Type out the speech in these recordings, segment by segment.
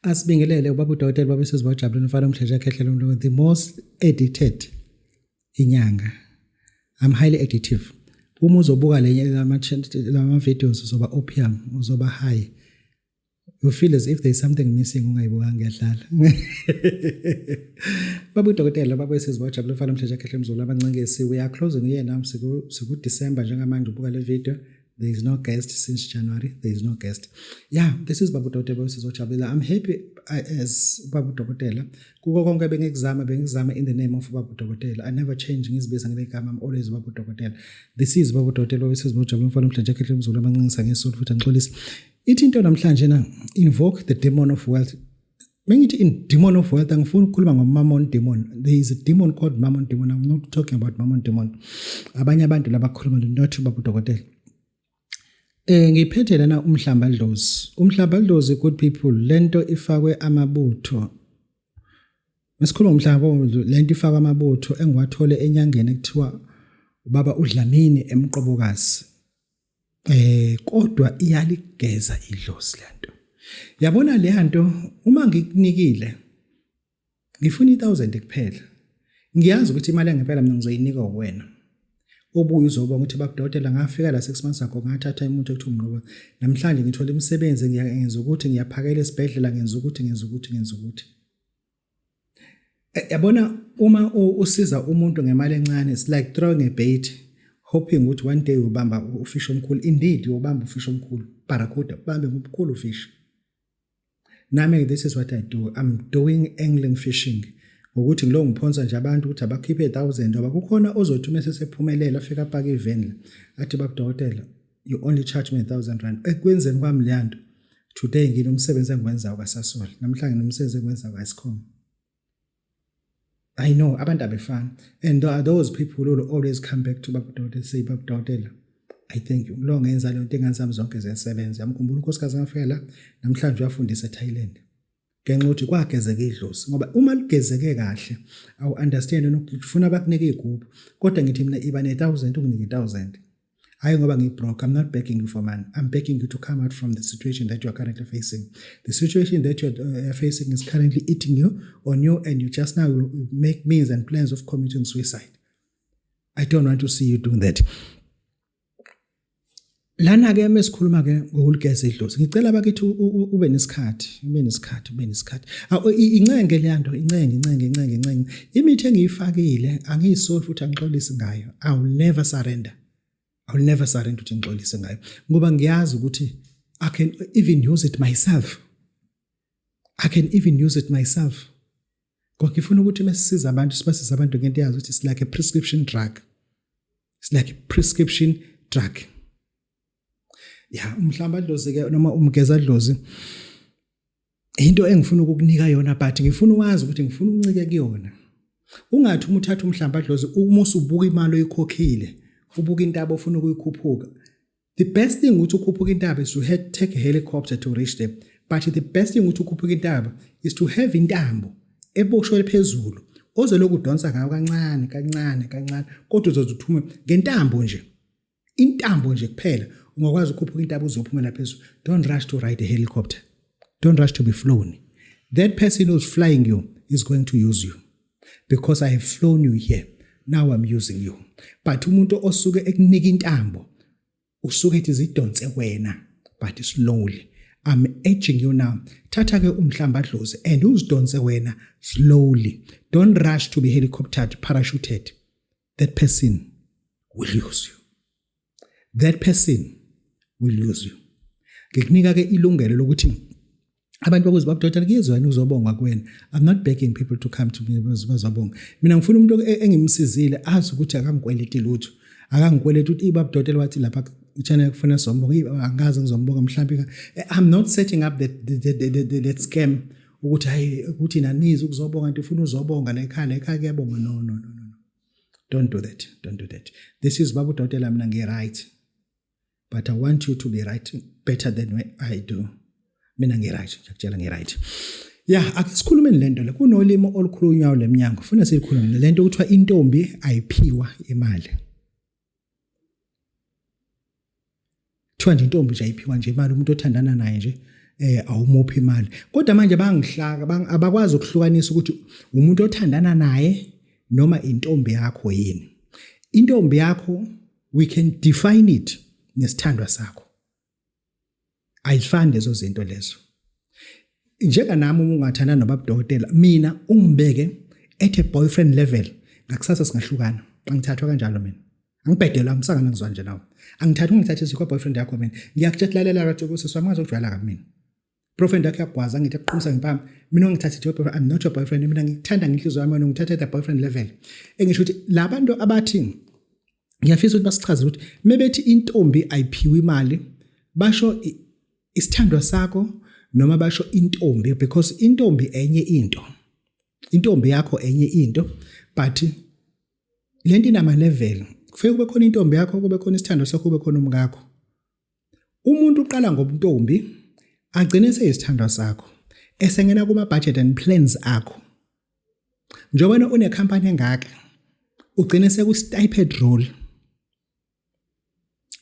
Asibingelele ubaba udokotela baba sesibajabuleni mfana umhleja khehlelo umlungu the most addicted inyanga. I'm highly addictive. Uma uzobuka lenye lama videos uzoba opium, uzoba high. You feel as if there's something missing ungayibuka ngiyadlala. Baba udokotela baba sesibajabuleni mfana umhleja khehlelo umzulu abancengesi we are closing year now siku December njengamanje ubuka le video. There is no guest since January. There is no guest. Yeah, this is Babu Dokotela Sisojabula. I'm happy as Babu Dokotela. Kuko konke bengizama in the name of Babu Dokotela. I never change ngizibisa ngeligama. I'm always Babu Dokotela. This is Babu Dokotela Sisojabula mfana umhleja khehlelo umzulu abancengisa ngesonto futhi angixolisa. Ithi into namhlanje na invoke the demon of wealth. Mengithi in demon of wealth angifuni ukukhuluma ngamammon demon. There is a demon called mammon demon. I'm not talking about mammon demon. Abanye abantu labakhuluma not Babu Dokotela. Ngiphethe lana umhlambadlozi good people lento ifakwe amabutho mesikhuluma umhlambadlozi lento ifakwe amabutho engiwathole enyangeni ekuthiwa ubaba uDlamini emqobokazi kodwa iyaligeza idlozi lento yabona le nto uma ngikunikile ngifuna 1000 kuphela ngiyazi ukuthi imali engempela mina ngizoyinika wena obuye uzobona ukuthi bakudokotela ngafika la 6 months ago ngathatha imuntu ekuthiwa umnqobo namhlanje ngithola imisebenzi ngiyenza ukuthi ngiyaphakela esibhedlela ngenza ukuthi yabona uma usiza umuntu ngemali encane it's like throwing a bait hoping ukuthi one day ubamba ufish omkhulu indeed ubamba ufish omkhulu barracuda ubambe umkhulu ufish nami this is what I do. I'm doing angling fishing ukuthi ngilo ngiphonsa nje abantu ukuthi abakhiphe 1000 ngoba kukhona ozothi mase sephumelela afika apaka ivenla athi bakudokotela you only charge me 1000 rand ekwenzeni kwami le nto today nginomsebenzi engikwenzayo kaSasol namhlanje nomsebenzi engikwenzayo kaScom. I know abantu abefana and there are those people who will always come back to bakudokotela say bakudokotela I thank you lo ngenza le nto engazami zonke zesebenza yamkhumbula unkosikazi ngafika la namhlanje uyafundisa eThailand ngenxa ukuthi kwagezeke idlozi ngoba uma ligezeke kahle awu understand ukuthi ufuna bakunike igubhu kodwa ngithi mina iba ne1000 ukunike 1000 hayi ngoba ngibroke. I'm not begging you for money. I'm begging you to come out from the situation that you are currently facing. The situation that you are facing is currently eating you on you and you just now make means and plans of committing suicide. I don't want to see you doing that. Lana ke mesikhuluma ke ngokuligeza idlozi ngicela bakithi ube nesikhathi incenge leyanto incenge imithi engiyifakile angiyisoli futhi angixolisi ngayo. I will never surrender ukuthi ngixolise ngayo ngoba ngiyazi ukuthi I can even use it myself ngoba ngifuna ukuthi mesisiza abantu sibasiza abantu ngento yazi ukuthi it's like a prescription drug. Yeah, umhlambadlozi ke noma umgezadlozi into engifuna ukukunika yona but ngifuna wazi ukuthi ngifuna uncike kuyona. Ungathi uma uthatha umhlambadlozi uma usubuka imali oyikhokhile ubuka intaba ofuna ukuyikhuphuka. The best thing ukuthi ukhuphuka intaba is to take a helicopter to reach them. But the best thing ukuthi ukhuphuka intaba is to have intambo eboshwe phezulu ozeloku udonsa ngayo kancane kodwa uzozuthume ngentambo nje. Intambo nje kuphela ungakwazi ukukhuphuka intaba uzophumela phezulu. Don't rush to ride a helicopter. Don't rush to be flown. That person who's flying you is going to use you because I have flown you here. Now I'm using you. But umuntu osuke ekunika intambo usuke ethi zidonse wena but slowly. I'm edging you now. Thatha ke umhlambadlozi and uzidonse wena slowly. Don't rush to be helicoptered, parachuted. That person will use you. Ngikunika ke ilungelo lokuthi abantu bakuze bakudokotela kuyezwani uzobonga kuwena. I'm not begging people to come to me bazobonga. Mina ngifuna umuntu engimsizile azi ukuthi akangikweleti lutho. Akangikweleti ukuthi ibabudokotela wathi lapha channel kufuna sombonga angazi ngizombonga mhlawumbe. I'm not setting up that scam ukuthi hayi ukuthi nanizi ukuzobonga nto ufuna uzobonga la ekhaya kuyabonga no. Don't do that. This is babu dokotela mina ngi-right. But I want you to be right better than I do. Mina ngi-right, ngiyakutshela ngi-right. Yeah, akusikhulumeni lento le kunolimo olukhulunywayo leminyango. Ufuna sikhulume lento ukuthiwa intombi ayiphiwa imali. Kuthiwa nje intombi nje ayiphiwa nje imali umuntu othandana naye nje awumuphi imali. Kodwa manje bangihlaka abakwazi ukuhlukanisa ukuthi umuntu othandana naye noma intombi yakho yini. Intombi yakho we can define it nesithandwa sakho. Ayifani lezo zinto lezo. Njeka nami uma ungathandana nobaba dokotela, mina ungibeke at a boyfriend level, ngakusasa singahlukana. Angithathwa kanjalo mina. Angibhedelwa angisangana ngizwa nje nawe. Ungithathe sikho boyfriend yakho mina. Ngiyakutshelalela kathi ukuthi siswamaza ukujwayela ka mina. Boyfriend yakho yakwaza ngithi aqhumisa ngempama. Mina ngithathe your boyfriend, I'm not your boyfriend. Mina ngikuthanda ngenhliziyo yami wena ngithatha at boyfriend level. Engisho ukuthi labantu abathi ngiyafisa ukuthi basichaze ukuthi mebethi intombi ayiphiwe imali basho isithandwa sakho noma basho intombi, because intombi enye into. Intombi yakho enye into, but lento inama level. Kufike kube khona intombi yakho, kube khona isithandwa sakho, kube khona umngakho. Umuntu uqala ngobuntombi agcine seyisithandwa sakho, esengena kuma budget and plans akho. Njengoba une company engaka ugcine seku stipend role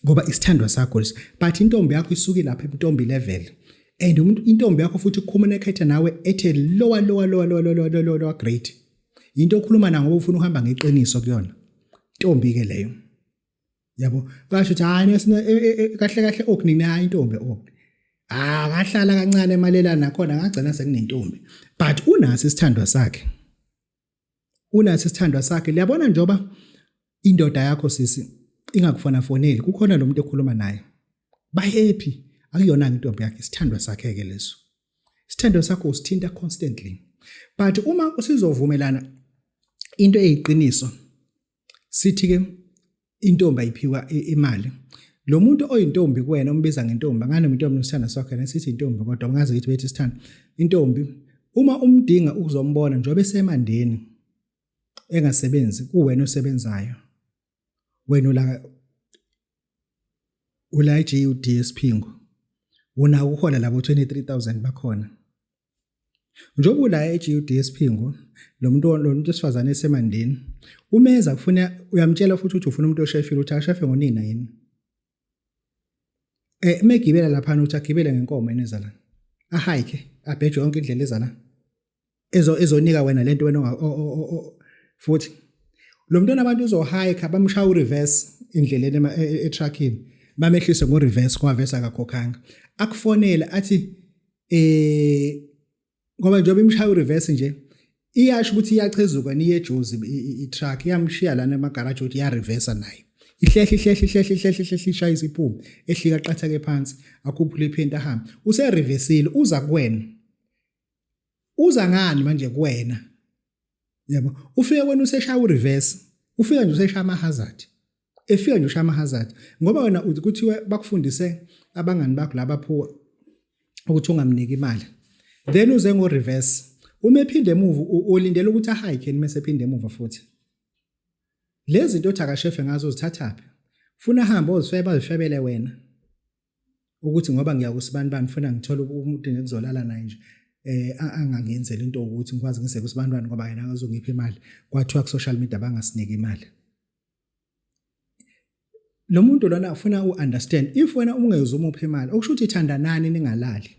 ngoba isithandwa sakho lesi, but intombi yakho isuke lapha intombi level, and intombi yakho futhi communicate nawe at a lower grade. Into okhuluma na ngoba ufuna uhamba ngeqiniso kuyona. Intombi ke leyo. Yabo, kasho ukuthi hayi kahle okunina intombi kahlala kancane emalelana nakhona ngagcina sekunentombi, but unaso isithandwa sakhe. Unaso isithandwa sakhe. Liyabona njoba indoda yakho sisi ingakufona foneli, kukhona lo muntu ekhuluma naye. Ba happy. Akuyona intombi yakhe, isithandwa sakhe ke leso. Isithandwa sakho usithinta constantly. But uma usizovumelana into eyiqiniso, sithi ke intombi ayiphiwa imali. Lo muntu oyintombi kuwena umbiza ngentombi, ngane intombi nosithanda sakhe nesithi intombi kodwa ungaze ukuthi bethi sithanda. Intombi uma umdinga uzombona njengoba esemandeni engasebenzi kuwena osebenzayo. Wena ula GUD esiphingo. Una uhola labo 23,000 bakhona. Njengoba ula GUD esiphingo, lo muntu esifazane esemandeni, umeza kufuna uyamtshela futhi ukuthi ufuna umuntu oshefile ukuthi akashefe ngonina yini. Megibela lapha uthi agibele ngenkomo enezala. Ahayike, abheje yonke indlela ezala. Ezonika wena lento wena futhi lo muntu nabantu uzohike bamshaya ureverse indleleni etruckini. Bamehlise ngo reverse kwa verse akakhokhanga. Akufonela athi ngoba njengoba imshaya ureverse nje iyasho ukuthi iyachezuka niye eJozi itruck yamshiya lana emagarage ukuthi ya reverse nayo. Ihlehle ishaya isiphume ehlika qathake phansi akhuphule iphenda ahamba. Use reversile uza kuwena. Uza ngani manje kuwena? Yabo, ufike wena useshaya ureverse, ufika nje useshaya ama hazard. Efika nje ushaya ama hazard ngoba wena ukuthi bakufundise abangani bakho labapho ukuthi ungamniki imali. Then uze ngo reverse. Uma ephinde emuva ulindele ukuthi ahike mase ephinde emuva futhi. Lezi zinto thakashefe ngazo uzithathaphi. Funa hamba uzifebele wena. Ukuthi ngoba ngiyakusibani funa ngithola umuntu engizolala naye nje. Angangenzela into ukuthi ngikwazi ngise kusibandwane ngoba yena akazongipha imali. Kwathiwa ku social media bangasiniki imali. Lo muntu lona ufuna uunderstand if wena ungezwe umupha imali okusho ukuthi ithanda nani ningalali.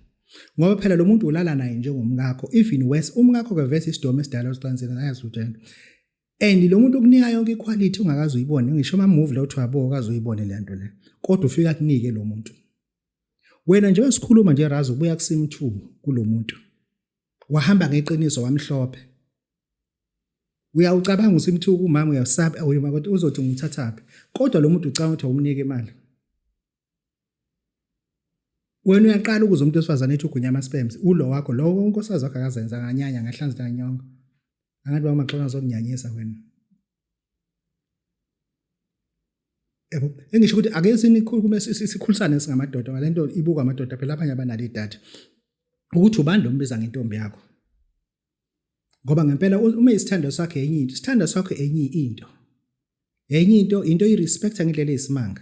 Ngoba phela lo muntu ulala naye njengomngakho, even worse umngakho ke verse isidome esidala usicanisela ayazi ukuthi. And lo muntu ukunika yonke iquality ungakazi uyibone, ngisho ama move lo thwabo akazi uyibone le nto le. Kodwa ufika kunike lo muntu. Wena nje wesikhuluma nje razi ubuya kusimthubu kulo muntu. Wahamba ngeqiniso wamhlophe. Uyawucabanga usimthuku umama uyasaba uyima kodwa uzothi ngithathaphi. Kodwa lo muntu ucanga ukuthi awumnike imali. Wena uyaqala ukuze umuntu esifazane ethi ugunya ama spams ulo wakho lo unkosikazi wakhe akazenza nganyanya ngahlanza nganyonga. Angathi bamaxoxa zokunyanyisa wena. Yebo, engisho ukuthi ake sinikhulume sikhulisane singamadoda ngalento ibuka amadoda phela abanye abanalo idatha. Ukuthi ubani lo mbiza ngentombi yakho. Ngoba ngempela uma isithando sakhe enye into, isithando sakhe enye into. Enye into irespecta ngendlela eyisimanga.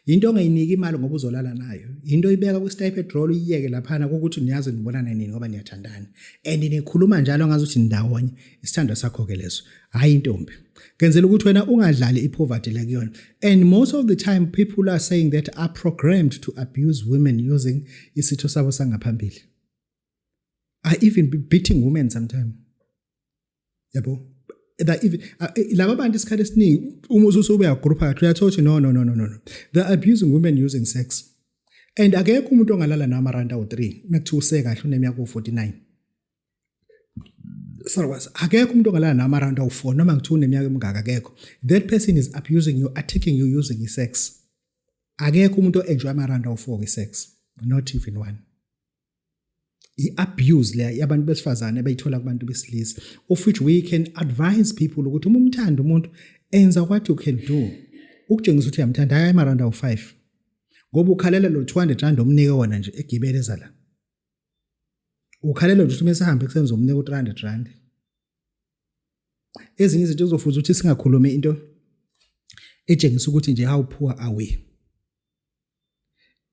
into ongayiniki imali ngoba uzolala nayo, into ibeka ku-stipend roll uyiyeke laphana ukuthi niyazi nibonana nini ngoba niyathandana and nikhuluma njalo ngazuthi ndawonye isithando sakho ke leso hayi intombi ngenzela ukuthi wena ungadlali ipoverty le kuyona. And most of the time people are saying that are programmed to abuse women using isitho sabo sangaphambili, are even beating women sometimes, yabo that even laba bantu isikhathi esiningi uma usube yagroup phakathi uyathola no, they're abusing women using sex. And akekho umuntu ongalala namaranda u3 mekuthiwa use kahle uneminyaka u49, akekho umuntu ongalala namaranda u4 noma ngithiwa uneminyaka emingaka, akekho. That person is abusing you, attacking you using sex. Akekho umuntu enjoy amaranda u4 with sex, not even one. I-abuse le yabantu besifazane bayithola kubantu besilisa, of which we can advise people ukuthi uma umthanda umuntu enza what you can do ukutshengisa ukuthi uyamthanda, hayi amaranda u5 ngoba ukhalela lo 200 rand omnike wona nje egibeleza la, ukhalela ukuthi uma sihamba kusenza umnike u300 rand. Ezinye izinto ezofuza ukuthi singakhulumi into etshengisa ukuthi nje how poor are we,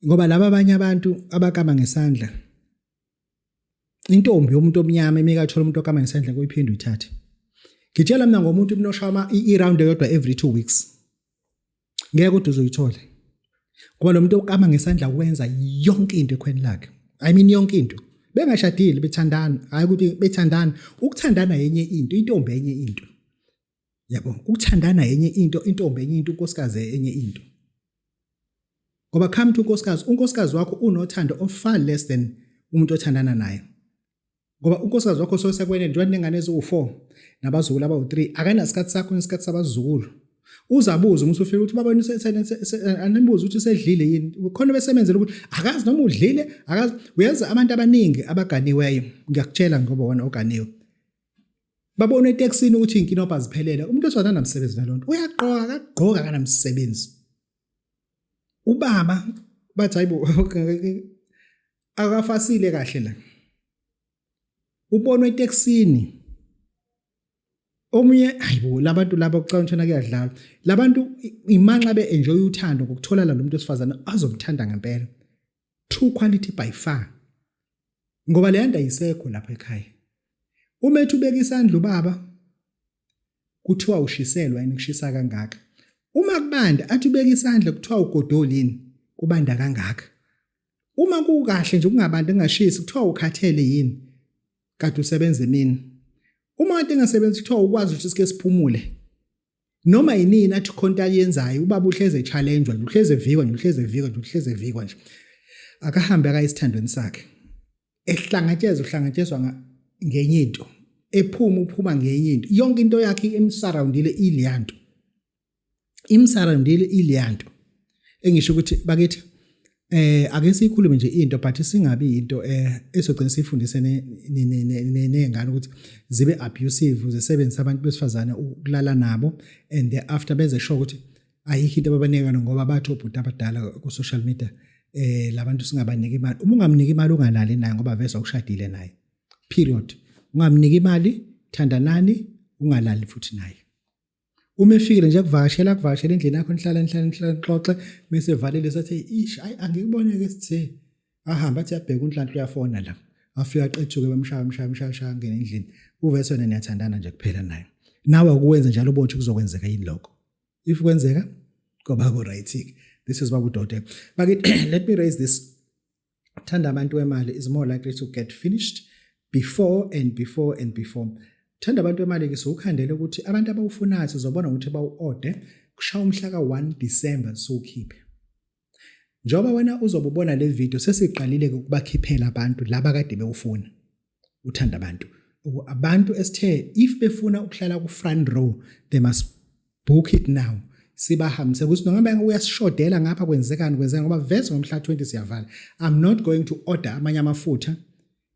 ngoba laba abanye abantu abakama ngesandla, intombi yomuntu omnyama emeka athola umuntu okama ngesandla koyiphinde uyithathe. Ngitshela mina ngomuntu unoshama i-round eyodwa every 2 weeks ngeke ukuthi uzoyithola, ngoba lo muntu okama ngesandla wenza yonke into ekhweni lakhe. I mean yonke into, bengashadile bethandana, hayi ukuthi bethandana, ukuthandana yenye into, intombi yenye into, yabo, ukuthandana yenye into, intombi yenye into, unkosikazi yenye into. Ngoba come to unkosikazi wakho unothando of far less than umuntu othandana naye, ngoba unkosikazi wakho sosekwenene njengoba nengane eziwu4 nabazukulu abawu3 akanasikhathi sakho nesikhathi sabazukulu. Uzabuza uma usufika ukuthi baba anibuza ukuthi usedlile yini, khona besemenzela ukuthi akazi noma udlile, akazi. Uyazi abantu abaningi abaganiweyo, ngiyakutshela ngoba wona oganiwe, babona eTexini ukuthi inkinobha aziphelele, umuntu oswana namsebenzi nalonto uyaqoqa akagqoka kanamsebenzi. Ubaba bathi hayibo akafasile kahle la, ubonwe eTexini. Omunye hayibo labantu laba kucabanga kuyadlala, labantu imanxa be-enjoy uthando ngokuthola lo muntu osifazana azomthanda ngempela, true quality by far, ngoba le yanda yisekho lapha ekhaya. Uma ethi ubeka isandla ubaba kuthiwa ushiselwa yini, kushisa kangaka. Uma kubanda athi ubeka isandla kuthiwa ugodolini, kubanda kangaka. Uma kukahle nje kungabandi ngashisi kuthiwa ukhathele yini, kade usebenza emini. Uma kade engasebenzi kuthiwa ukwazi ukuthi sike siphumule. Noma yinini athi khonto ayenzayo ubaba uhleze challenge nje, uhleze vikwa nje, uhleze vikwa nje. Akahambe akayisithandweni sakhe. Uhlangatshezwa ngenye into, uphuma ngenye into. Yonke into yakhe emsurroundile iliyanto. Imsurroundile iliyanto. Engisho ukuthi bakithi ake sikhulume nje into but singabi into esogcina sifundise nengane ukuthi zibe abusive, zisebenzisa abantu besifazana ukulala nabo and thereafter benze sure ukuthi ayikho into ababanikana ngoba bathi obhuti abadala ku social media labantu singabaniki imali. Uma ungamniki imali ungalali naye ngoba vese ukushadile naye, period. Ungamniki imali, thandanani, ungalali futhi naye. Uma efikile nje kuvakashela endlini yakho nihlala xoxe bese valile sathi ish angikubone ke sithe ahamba athi yabheka unhlanhla uyafona la, afika aqethuke bemshaya ngene endlini, uvese wena niyathandana nje kuphela naye. Nawe akuwenza njalo ubothi kuzokwenzeka yini lokho. If kwenzeka ngoba ko right. This is what we don't. But let me raise this. Thanda abantu wemali is more likely to get finished before. Thanda abantu wemali ke sokukhandela ukuthi abantu abawufunayo sizobona ukuthi bawu-order kushaya umhla ka1 December sokhiphe. Njoba wena uzobubona le video sesiqalile ukubakhiphela abantu laba kade bewufuna. Uthanda abantu esithe if befuna ukuhlala ku front row they must book it now. Sibahambise ukuthi noma uyasishodela ngapha kwenzekani ngoba vese ngomhla 20 siyavala. I'm not going to order amanye amafutha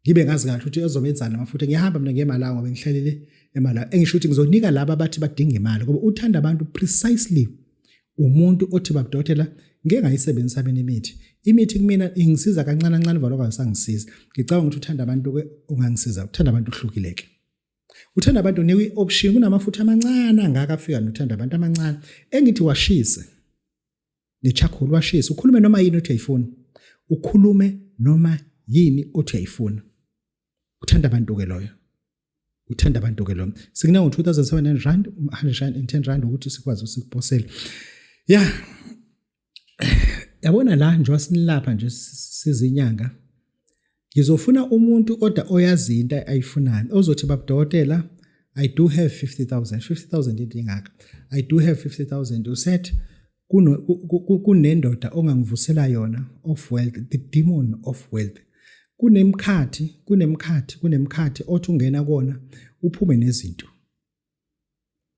ngibe ngazi kahle ukuthi ezobenzana amafutha. Ngiyahamba mina ngemali ngoba ngihlalele imali. Engisho ukuthi ngizonika laba abathi badinga imali ngoba uthanda abantu precisely umuntu othi babudokotela ngeke ngayisebenzisa bena imithi kumina ingisiza kancane valo ngasangisiza. Ngicabanga ukuthi uthanda abantu ke ungangisiza, uthanda abantu uhlukileke. Uthanda abantu niwe option kunamafutha amancane angaka afika nothanda abantu amancane engithi washise. ne-charcoal washisa, ukhulume noma yini othi uyayifuna. Ukhulume noma yini othi uyayifuna. Uthanda abantu ke loyo. Uthanda abantu ke lo. Sikuna ngo-2,700 rand, 110 rand ukuthi sikwazi usikuphosela. Yeah. Yabona la nje wasinilapha nje sizinyanga. Ngizofuna umuntu oda oyazi into ayifunayo. Ozothi babudokotela, I do have 50,000. 50,000 into ingaka. I do have 50,000. Uset kunendoda ongangivusela yona of wealth, the demon of wealth. Kunemkhathi othi ungena kona uphume nezinto.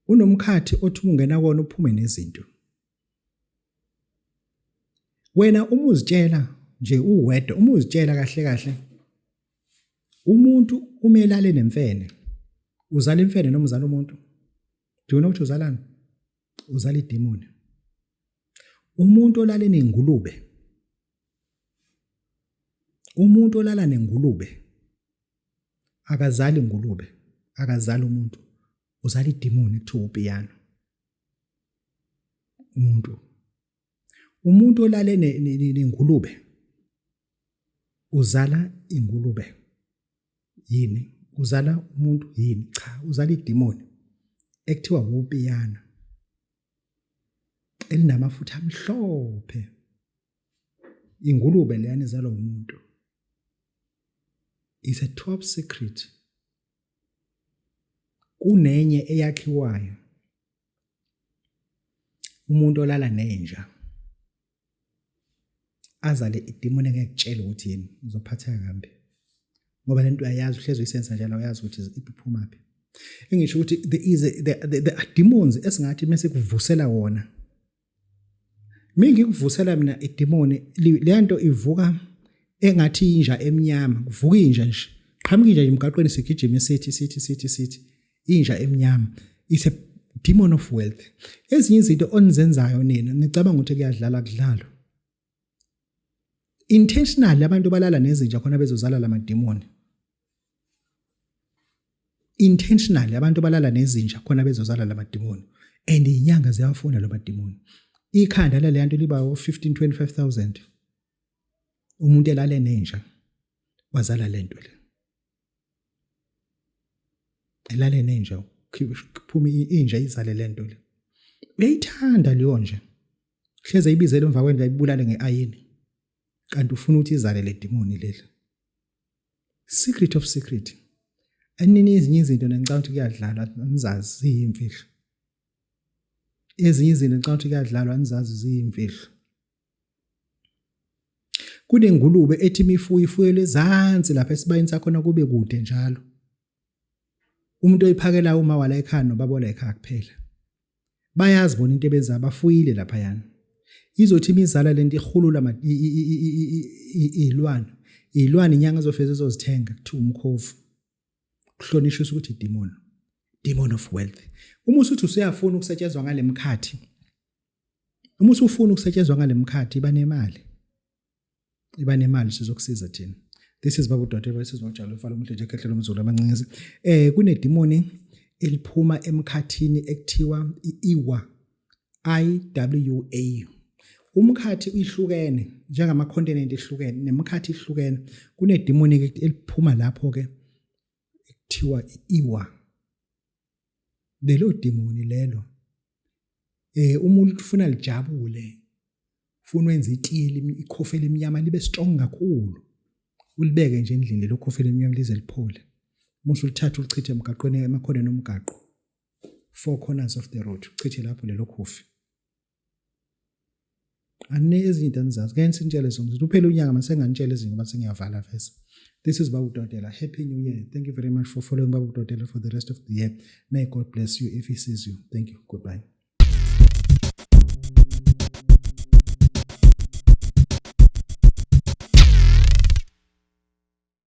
Unomkhathi othi ungena kona uphume nezinto. Wena umuzitshela nje uwedwa, umuzitshela kahle umuntu umelale nemfene. Uzala imfene noma uzala umuntu? Do you know ukuthi uzalani? Uzala idemoni. Umuntu olala nengulube. Umuntu olala nengulube akazali ingulube, akazali umuntu. Uzala idemoni ekuthiwa upiyano. Umuntu olale nengulube uzala ingulube. Yini? Uzala umuntu yini? Cha, uzala idemoni ekuthiwa upiyano. Elinamafutha amhlophe. Ingulube leyana izalwa umuntu. It's a top secret. Kunenye eyakhiwayo. Umuntu olala nenja. Azale idemoni engekutshela ukuthi yini uzophatheka kambe. Ngoba lento uyayazi uhlezi uyisensa njalo uyazi ukuthi iphumaphi. Engisho ukuthi the demons esingathi mase kuvusela wona. Mingi kuvusela mina idemoni lento ivuka engathi inja emnyama, kuvuka inja nje. Qhamuka inja emgaqweni sigijima sithi inja emnyama. It's a demon of wealth. Ezinye izinto onizenzayo nina nicabanga ukuthi kuyadlala kudlalo. Intentionally abantu balala nezinja khona bezozala lamademoni. Intentionally abantu balala nezinja khona bezozala lamademoni. And inyanga ziyafuna lamademoni. Ikhanda lento liba 15-25,000. Umuntu elale nenja wazala lento le. Elale nenja kuphuma inja izale lento le. Uyayithanda leyo nje. Hleze ibizele emva kwendla ibulale ngeayini. Kanti ufuna ukuthi izale le demoni leli. Secret of secret. Anini ezinye izinto ngicabanga ukuthi kuyadlalwa anizazi ziyimfihlo. Ezinye izinto ngicabanga ukuthi kuyadlalwa anizazi ziyimfihlo. Kunengulube ethi ifuyele ezansi lapha esibayini sakhona kube kude njalo. Umuntu oyiphakela uma wala ekhaya nobabola ekhaya kuphela. Bayazi bona into ebenza bafuyile lapha yana. Izothi imizala lento ihulula ilwane. Ilwane inyanga zofeza ezozithenga kuthiwa umkhofu. Kuhlonishwa ukuthi demon of wealth. Uma usuthi usuyafuna ukusetshenzwa ngale mkhathi. Uma usufuna ukusetshenzwa ngale mkhathi iba nemali sizokusiza thina. This is Babu Dotela esizojalo ufala umuntu nje ekhehlelo umzulu amancisi. Kune demoni eliphuma emkhathini ekuthiwa iwa. IWA. Umkhathi uyihlukene njengama continent ehlukene nemkhathi ihlukene. Kune demoni eliphuma lapho ke ekuthiwa iwa. Lelo demoni lelo umuntu ufuna lijabule. Ufuna wenza itiyeli ikhofi elimnyama libe strong kakhulu. Ulibeke nje endlini lo khofi elimnyama lize liphole. Musu lithatha ulichithe emgaqweni emakhoneni omgaqo. 4 corners of the road. Uchithe lapho lelo khofi. Ane ezinto anizazi ke ngisintshele zonke uphela unyanga mase nganitshela izinto base ngiyavala vese. This is Babu Dotela. Happy New Year. Thank you very much for following Babu Dotela for the rest of the year. May God bless you if he sees you. Thank you. Goodbye.